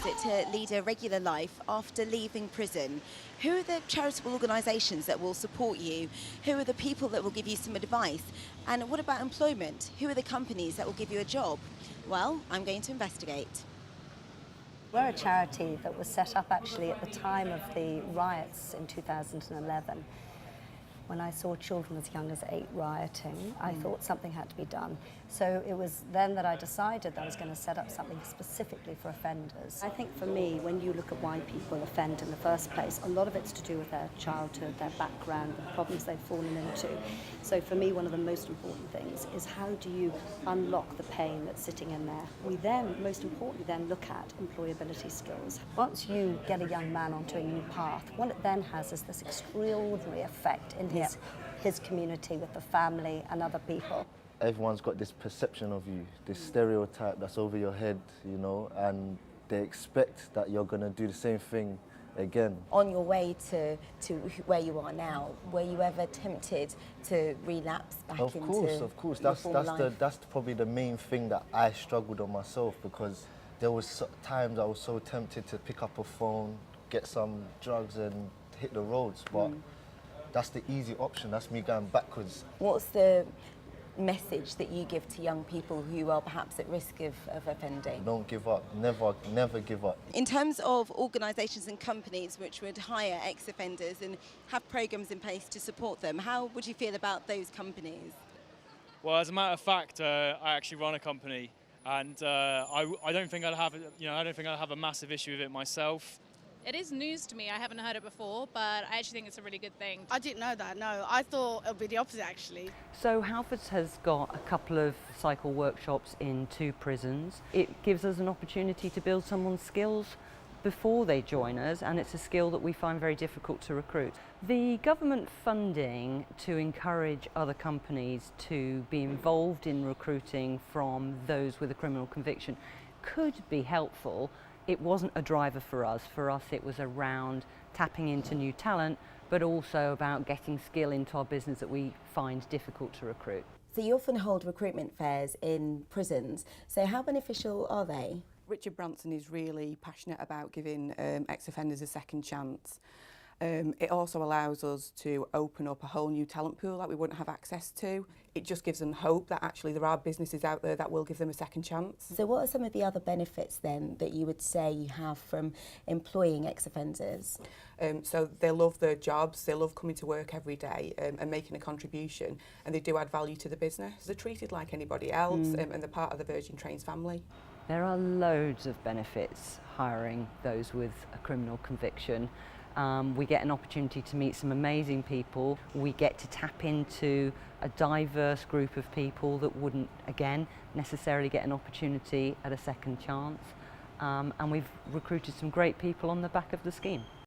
it to lead a regular life after leaving prison? Who are the charitable organisations that will support you? Who are the people that will give you some advice? And what about employment? Who are the companies that will give you a job? Well, I'm going to investigate. We're a charity that was set up actually at the time of the riots in 2011. When I saw children as young as 8 rioting, I thought something had to be done. So it was then that I decided that I was going to set up something specifically for offenders. I think for me, when you look at why people offend in the first place, a lot of it's to do with their childhood, their background, the problems they've fallen into. So for me, one of the most important things is how do you unlock the pain that's sitting in there? We then, most importantly, then look at employability skills. Once you get a young man onto a new path, what it then has is this extraordinary effect in his community with the family and other people. Everyone's got this perception of you, this stereotype that's over your head, you know, and they expect that you're going to do the same thing again. On your way to where you are now, were you ever tempted to relapse back into Of course. That's probably the main thing that I struggled on myself, because there was times I was so tempted to pick up a phone, get some drugs and hit the roads, but that's the easy option. That's me going backwards. What's the message that you give to young people who are perhaps at risk of offending? Don't give up. Never give up. In terms of organisations and companies which would hire ex-offenders and have programmes in place to support them, how would you feel about those companies? Well, as a matter of fact, I actually run a company, and I don't think I'd have a massive issue with it myself. It is news to me. I haven't heard it before, but I actually think it's a really good thing. I didn't know that, no. I thought it would be the opposite, actually. So Halfords has got a couple of cycle workshops in 2 prisons. It gives us an opportunity to build someone's skills before they join us, and it's a skill that we find very difficult to recruit. The government funding to encourage other companies to be involved in recruiting from those with a criminal conviction could be helpful. It wasn't a driver for us. For us, it was around tapping into new talent, but also about getting skill into our business that we find difficult to recruit. So you often hold recruitment fairs in prisons. So how beneficial are they? Richard Branson is really passionate about giving ex-offenders a second chance. It also allows us to open up a whole new talent pool that we wouldn't have access to. It just gives them hope that actually there are businesses out there that will give them a second chance. So what are some of the other benefits then that you would say you have from employing ex-offenders? So they love their jobs, they love coming to work every day and making a contribution, and they do add value to the business. They're treated like anybody else and they're part of the Virgin Trains family. There are loads of benefits hiring those with a criminal conviction. We get an opportunity to meet some amazing people. We get to tap into a diverse group of people that wouldn't, again, necessarily get an opportunity at a second chance. And we've recruited some great people on the back of the scheme.